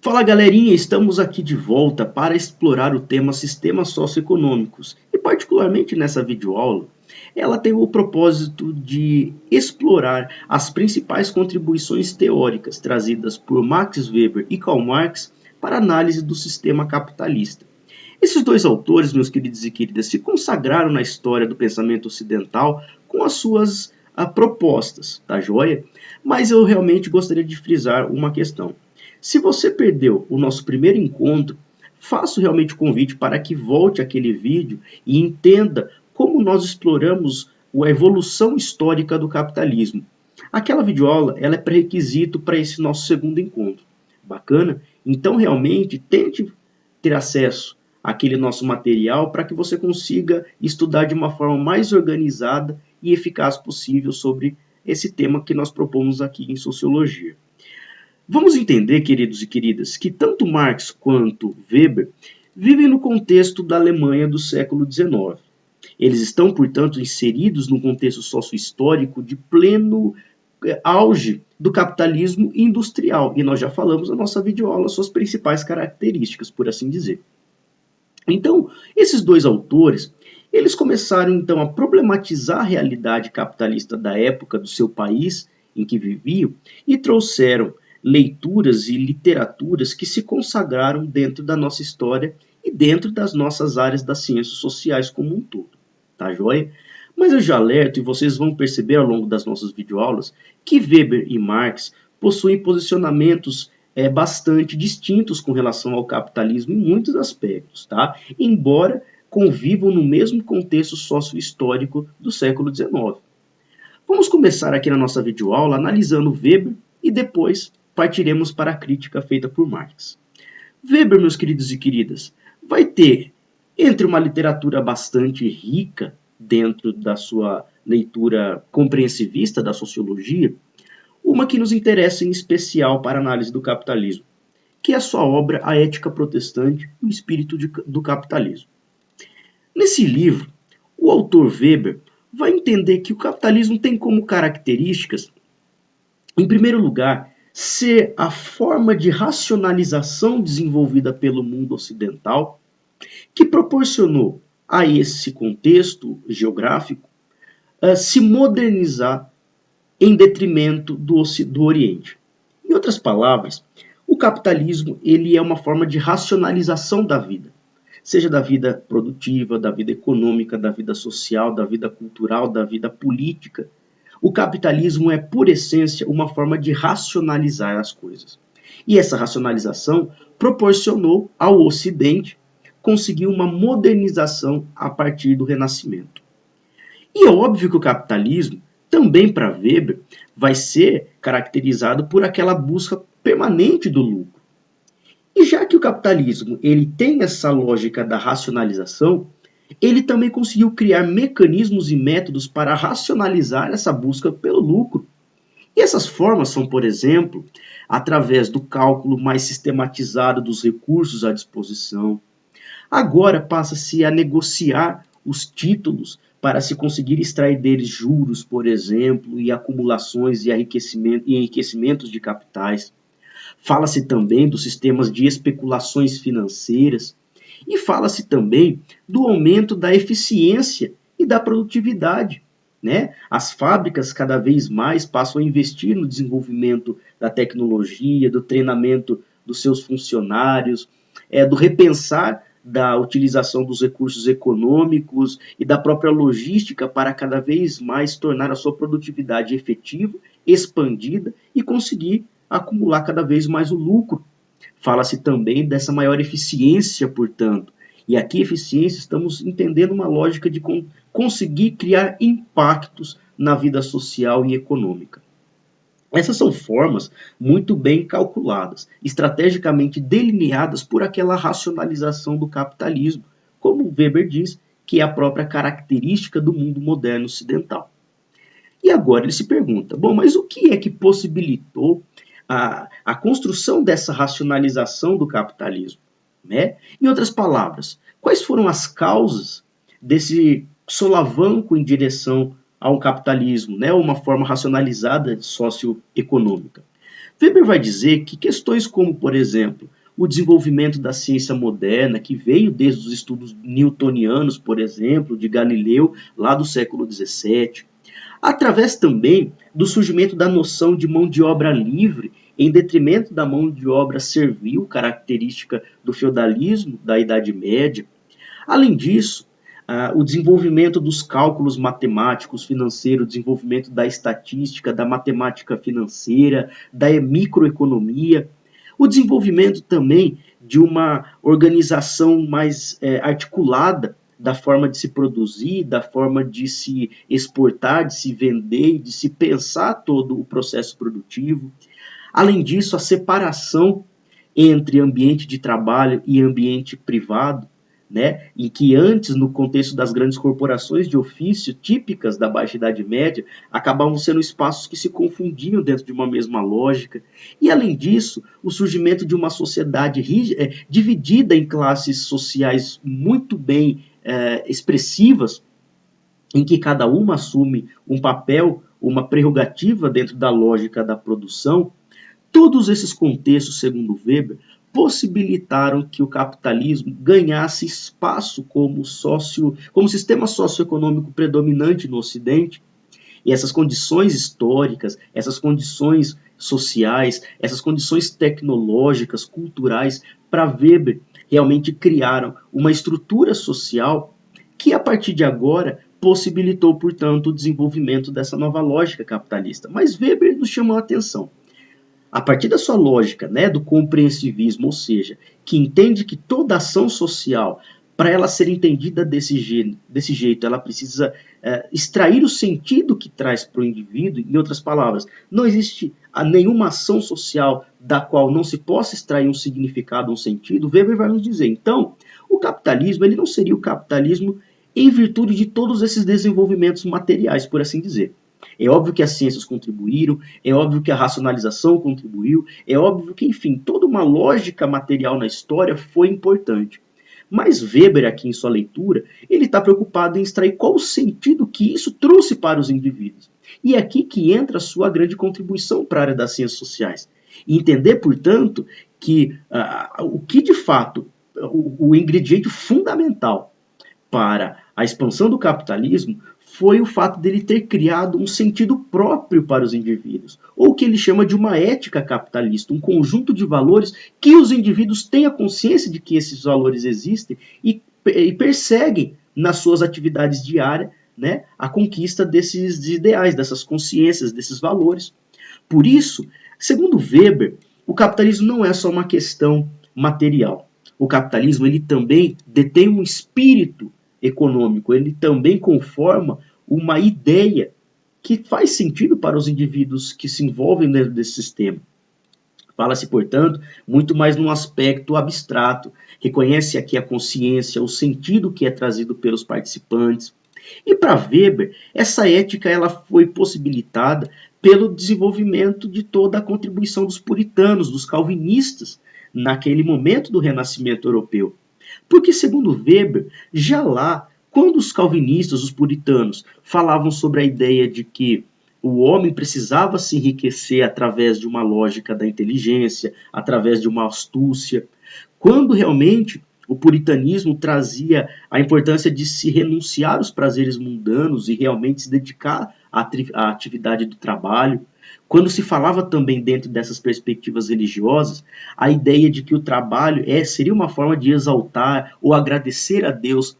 Fala galerinha, estamos aqui de volta para explorar o tema sistemas socioeconômicos e particularmente nessa videoaula, ela tem o propósito de explorar as principais contribuições teóricas trazidas por Max Weber e Karl Marx para a análise do sistema capitalista. Esses dois autores, meus queridos e queridas, se consagraram na história do pensamento ocidental com as suas propostas, tá joia? Mas eu realmente gostaria de frisar uma questão. Se você perdeu o nosso primeiro encontro, faço realmente o convite para que volte aquele vídeo e entenda como nós exploramos a evolução histórica do capitalismo. Aquela videoaula ela é pré-requisito para esse nosso segundo encontro. Bacana? Então, realmente, tente ter acesso àquele nosso material para que você consiga estudar de uma forma mais organizada e eficaz possível sobre esse tema que nós propomos aqui em Sociologia. Vamos entender, queridos e queridas, que tanto Marx quanto Weber vivem no contexto da Alemanha do século XIX. Eles estão, portanto, inseridos no contexto socio-histórico de pleno auge do capitalismo industrial. E nós já falamos na nossa videoaula suas principais características, por assim dizer. Então, esses dois autores, eles começaram então a problematizar a realidade capitalista da época do seu país em que viviam e trouxeram leituras e literaturas que se consagraram dentro da nossa história e dentro das nossas áreas das ciências sociais como um todo. Tá joia? Mas eu já alerto, e vocês vão perceber ao longo das nossas videoaulas, que Weber e Marx possuem posicionamentos bastante distintos com relação ao capitalismo em muitos aspectos, tá? Embora convivam no mesmo contexto socio-histórico do século XIX. Vamos começar aqui na nossa videoaula analisando Weber e depois partiremos para a crítica feita por Marx. Weber, meus queridos e queridas, vai ter entre uma literatura bastante rica dentro da sua leitura compreensivista da sociologia, uma que nos interessa em especial para a análise do capitalismo, que é a sua obra A Ética Protestante e o Espírito do Capitalismo. Nesse livro, o autor Weber vai entender que o capitalismo tem como características, em primeiro lugar, ser a forma de racionalização desenvolvida pelo mundo ocidental, que proporcionou a esse contexto geográfico se modernizar em detrimento do Oriente. Em outras palavras, o capitalismo ele é uma forma de racionalização da vida, seja da vida produtiva, da vida econômica, da vida social, da vida cultural, da vida política. O capitalismo é, por essência, uma forma de racionalizar as coisas. E essa racionalização proporcionou ao Ocidente conseguir uma modernização a partir do Renascimento. E é óbvio que o capitalismo, também para Weber, vai ser caracterizado por aquela busca permanente do lucro. E já que o capitalismo ele tem essa lógica da racionalização, ele também conseguiu criar mecanismos e métodos para racionalizar essa busca pelo lucro. E essas formas são, por exemplo, através do cálculo mais sistematizado dos recursos à disposição. Agora passa-se a negociar os títulos para se conseguir extrair deles juros, por exemplo, e acumulações e enriquecimentos de capitais. Fala-se também dos sistemas de especulações financeiras e fala-se também do aumento da eficiência e da produtividade. Né? As fábricas cada vez mais passam a investir no desenvolvimento da tecnologia, do treinamento dos seus funcionários, do repensar da utilização dos recursos econômicos e da própria logística para cada vez mais tornar a sua produtividade efetiva, expandida e conseguir acumular cada vez mais o lucro. Fala-se também dessa maior eficiência, portanto. E aqui, eficiência, estamos entendendo uma lógica de conseguir criar impactos na vida social e econômica. Essas são formas muito bem calculadas, estrategicamente delineadas por aquela racionalização do capitalismo, como Weber diz, que é a própria característica do mundo moderno ocidental. E agora ele se pergunta, bom, mas o que é que possibilitou a construção dessa racionalização do capitalismo? Né? Em outras palavras, quais foram as causas desse solavanco em direção a um capitalismo, né? Uma forma racionalizada socioeconômica? Weber vai dizer que questões como, por exemplo, o desenvolvimento da ciência moderna, que veio desde os estudos newtonianos, por exemplo, de Galileu, lá do século XVII, através também do surgimento da noção de mão de obra livre, em detrimento da mão de obra servil, característica do feudalismo da Idade Média. Além disso, o desenvolvimento dos cálculos matemáticos financeiros, o desenvolvimento da estatística, da matemática financeira, da microeconomia, o desenvolvimento também de uma organização mais articulada da forma de se produzir, da forma de se exportar, de se vender, de se pensar todo o processo produtivo. Além disso, a separação entre ambiente de trabalho e ambiente privado, né, em que antes, no contexto das grandes corporações de ofício típicas da Baixa Idade Média, acabavam sendo espaços que se confundiam dentro de uma mesma lógica. E, além disso, o surgimento de uma sociedade dividida em classes sociais muito bem expressivas, em que cada uma assume um papel, uma prerrogativa dentro da lógica da produção. Todos esses contextos, segundo Weber, possibilitaram que o capitalismo ganhasse espaço como sistema socioeconômico predominante no Ocidente. E essas condições históricas, essas condições sociais, essas condições tecnológicas, culturais, para Weber, realmente criaram uma estrutura social que, a partir de agora, possibilitou, portanto, o desenvolvimento dessa nova lógica capitalista. Mas Weber nos chamou a atenção. A partir da sua lógica, né, do compreensivismo, ou seja, que entende que toda ação social, para ela ser entendida desse jeito, ela precisa extrair o sentido que traz para o indivíduo. Em outras palavras, não existe nenhuma ação social da qual não se possa extrair um significado, um sentido. Weber vai nos dizer, então, o capitalismo ele não seria o capitalismo em virtude de todos esses desenvolvimentos materiais, por assim dizer. É óbvio que as ciências contribuíram, é óbvio que a racionalização contribuiu, é óbvio que, enfim, toda uma lógica material na história foi importante. Mas Weber, aqui em sua leitura, ele está preocupado em extrair qual o sentido que isso trouxe para os indivíduos. E é aqui que entra a sua grande contribuição para a área das ciências sociais. E entender, portanto, que o que de fato, o ingrediente fundamental para a expansão do capitalismo foi o fato dele ter criado um sentido próprio para os indivíduos, ou o que ele chama de uma ética capitalista, um conjunto de valores que os indivíduos tenham consciência de que esses valores existem e perseguem nas suas atividades diárias, né, a conquista desses ideais, dessas consciências, desses valores. Por isso, segundo Weber, o capitalismo não é só uma questão material. O capitalismo ele também detém um espírito econômico, ele também conforma uma ideia que faz sentido para os indivíduos que se envolvem dentro desse sistema. Fala-se, portanto, muito mais num aspecto abstrato, reconhece aqui a consciência, o sentido que é trazido pelos participantes. E para Weber, essa ética ela foi possibilitada pelo desenvolvimento de toda a contribuição dos puritanos, dos calvinistas, naquele momento do Renascimento europeu. Porque, segundo Weber, já lá, quando os calvinistas, os puritanos, falavam sobre a ideia de que o homem precisava se enriquecer através de uma lógica da inteligência, através de uma astúcia, quando realmente o puritanismo trazia a importância de se renunciar aos prazeres mundanos e realmente se dedicar à atividade do trabalho, quando se falava também dentro dessas perspectivas religiosas, a ideia de que o trabalho seria uma forma de exaltar ou agradecer a Deus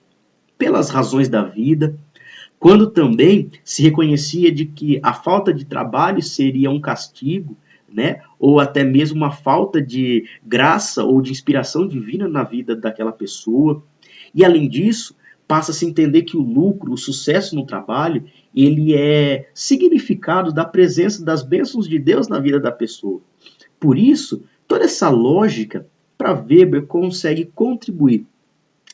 pelas razões da vida, quando também se reconhecia de que a falta de trabalho seria um castigo, né, ou até mesmo uma falta de graça ou de inspiração divina na vida daquela pessoa. E além disso, passa a se entender que o lucro, o sucesso no trabalho, ele é significado da presença das bênçãos de Deus na vida da pessoa. Por isso, toda essa lógica, para Weber, consegue contribuir.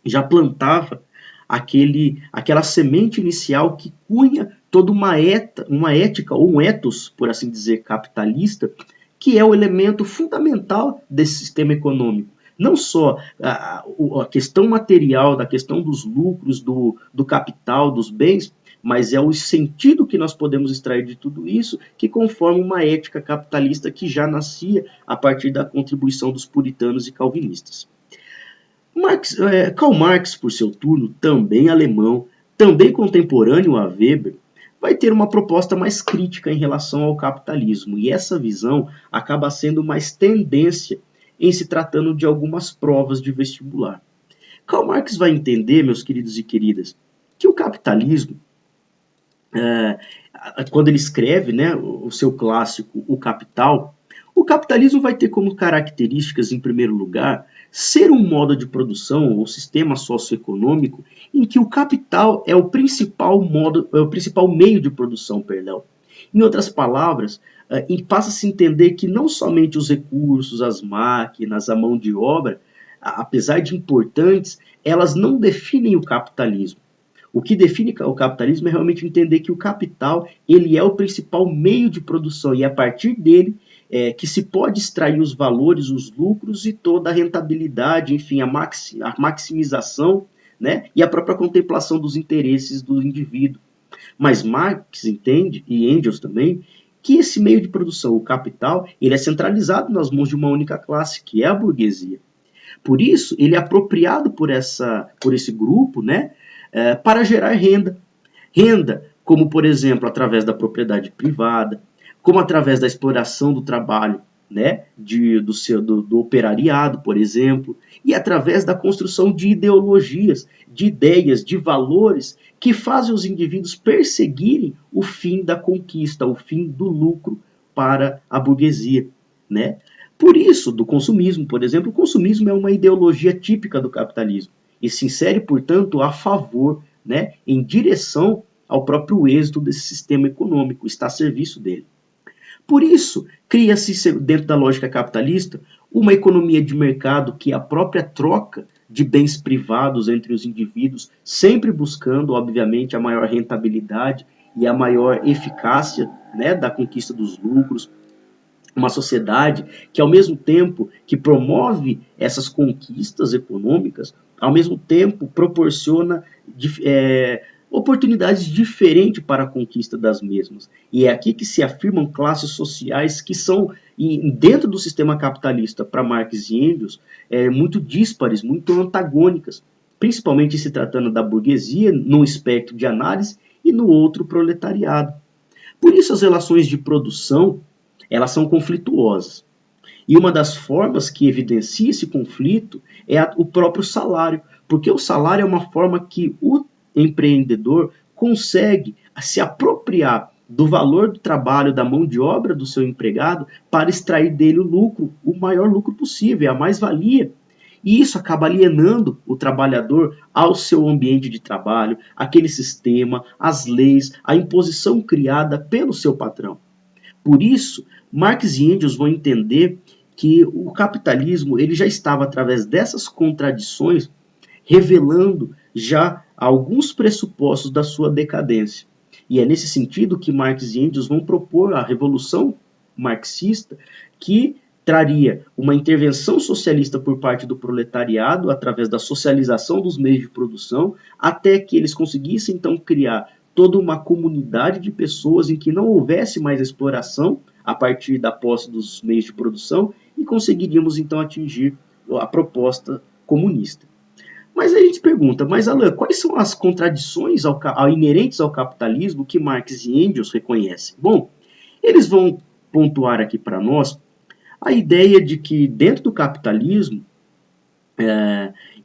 Já plantava aquela semente inicial que cunha toda uma ética, ou um ethos, por assim dizer, capitalista, que é o elemento fundamental desse sistema econômico. Não só a questão material, da questão dos lucros, do capital, dos bens, mas é o sentido que nós podemos extrair de tudo isso que conforma uma ética capitalista que já nascia a partir da contribuição dos puritanos e calvinistas. Karl Marx, por seu turno, também alemão, também contemporâneo a Weber, vai ter uma proposta mais crítica em relação ao capitalismo, e essa visão acaba sendo mais tendência em se tratando de algumas provas de vestibular. Karl Marx vai entender, meus queridos e queridas, que o capitalismo, quando ele escreve, né, o seu clássico O Capital, o capitalismo vai ter como características, em primeiro lugar, ser um modo de produção ou sistema socioeconômico em que o capital é o principal meio de produção, perdão. Em outras palavras, passa-se a entender que não somente os recursos, as máquinas, a mão de obra, apesar de importantes, elas não definem o capitalismo. O que define o capitalismo é realmente entender que o capital ele é o principal meio de produção e a partir dele que se pode extrair os valores, os lucros e toda a rentabilidade, enfim, a maximização, né, e a própria contemplação dos interesses do indivíduo. Mas Marx entende, e Engels também, que esse meio de produção, o capital, ele é centralizado nas mãos de uma única classe, que é a burguesia. Por isso, ele é apropriado por esse grupo, né, para gerar renda. Renda, como por exemplo, através da propriedade privada, como através da exploração do trabalho, né, do operariado, por exemplo, e através da construção de ideologias, de ideias, de valores que fazem os indivíduos perseguirem o fim da conquista, o fim do lucro para a burguesia, né? Por isso, do consumismo, por exemplo, o consumismo é uma ideologia típica do capitalismo e se insere, portanto, a favor, né, em direção ao próprio êxito desse sistema econômico, está a serviço dele. Por isso, cria-se, dentro da lógica capitalista, uma economia de mercado que é a própria troca de bens privados entre os indivíduos, sempre buscando, obviamente, a maior rentabilidade e a maior eficácia, né, da conquista dos lucros. Uma sociedade que, ao mesmo tempo que promove essas conquistas econômicas, ao mesmo tempo proporciona oportunidades diferentes para a conquista das mesmas. E é aqui que se afirmam classes sociais que são, dentro do sistema capitalista, para Marx e Engels, muito díspares, muito antagônicas, principalmente se tratando da burguesia, num espectro de análise, e no outro, proletariado. Por isso, as relações de produção elas são conflituosas. E uma das formas que evidencia esse conflito é o próprio salário, porque o salário é uma forma que o empreendedor consegue se apropriar do valor do trabalho, da mão de obra do seu empregado, para extrair dele o lucro, o maior lucro possível, a mais-valia. E isso acaba alienando o trabalhador ao seu ambiente de trabalho, aquele sistema, as leis, a imposição criada pelo seu patrão. Por isso, Marx e Engels vão entender que o capitalismo ele já estava, através dessas contradições, revelando já alguns pressupostos da sua decadência. E é nesse sentido que Marx e Engels vão propor a revolução marxista, que traria uma intervenção socialista por parte do proletariado, através da socialização dos meios de produção, até que eles conseguissem, então, criar toda uma comunidade de pessoas em que não houvesse mais exploração a partir da posse dos meios de produção e conseguiríamos então atingir a proposta comunista. Mas a gente pergunta, mas Alan, quais são as contradições inerentes ao capitalismo que Marx e Engels reconhecem? Bom, eles vão pontuar aqui para nós a ideia de que dentro do capitalismo,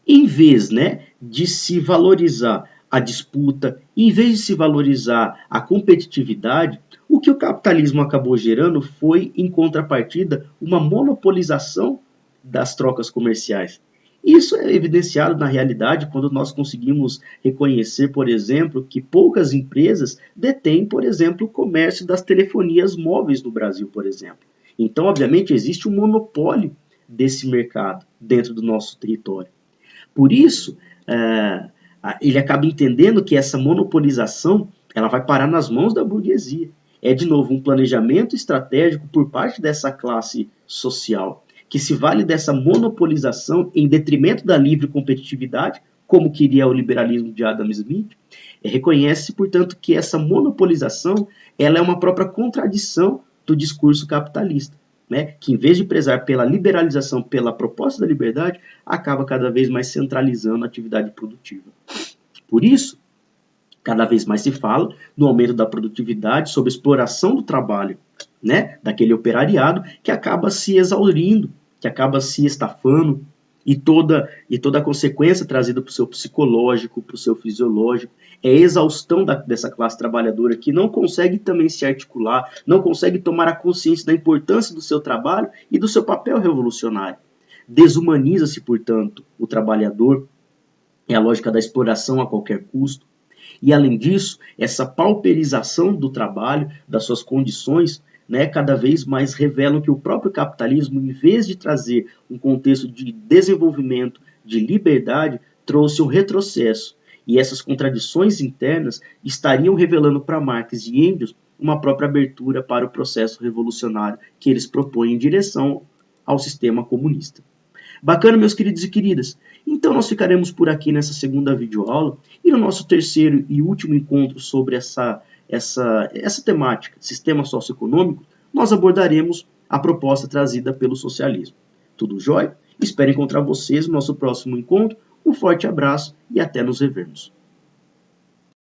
em vez, né, de se valorizar a disputa, em vez de se valorizar a competitividade, o que o capitalismo acabou gerando foi, em contrapartida, uma monopolização das trocas comerciais. Isso é evidenciado na realidade quando nós conseguimos reconhecer, por exemplo, que poucas empresas detêm, por exemplo, o comércio das telefonias móveis no Brasil, por exemplo. Então, obviamente, existe um monopólio desse mercado dentro do nosso território. Por isso, ele acaba entendendo que essa monopolização ela vai parar nas mãos da burguesia. É, de novo, um planejamento estratégico por parte dessa classe social, que se vale dessa monopolização em detrimento da livre competitividade, como queria o liberalismo de Adam Smith, Reconhece, portanto, que essa monopolização ela é uma própria contradição do discurso capitalista, né? Que em vez de prezar pela liberalização, pela proposta da liberdade, acaba cada vez mais centralizando a atividade produtiva. Por isso, cada vez mais se fala no aumento da produtividade, sobre exploração do trabalho, né, daquele operariado que acaba se exaurindo, que acaba se estafando, e toda a consequência trazida para o seu psicológico, para o seu fisiológico, é a exaustão dessa classe trabalhadora que não consegue também se articular, não consegue tomar a consciência da importância do seu trabalho e do seu papel revolucionário. Desumaniza-se, portanto, o trabalhador, é a lógica da exploração a qualquer custo. E, além disso, essa pauperização do trabalho, das suas condições, né, cada vez mais revelam que o próprio capitalismo, em vez de trazer um contexto de desenvolvimento, de liberdade, trouxe um retrocesso. E essas contradições internas estariam revelando para Marx e Engels uma própria abertura para o processo revolucionário que eles propõem em direção ao sistema comunista. Bacana, meus queridos e queridas? Então nós ficaremos por aqui nessa segunda videoaula e no nosso terceiro e último encontro sobre essa temática, sistema socioeconômico, nós abordaremos a proposta trazida pelo socialismo. Tudo jóia? Espero encontrar vocês no nosso próximo encontro. Um forte abraço e até nos revermos.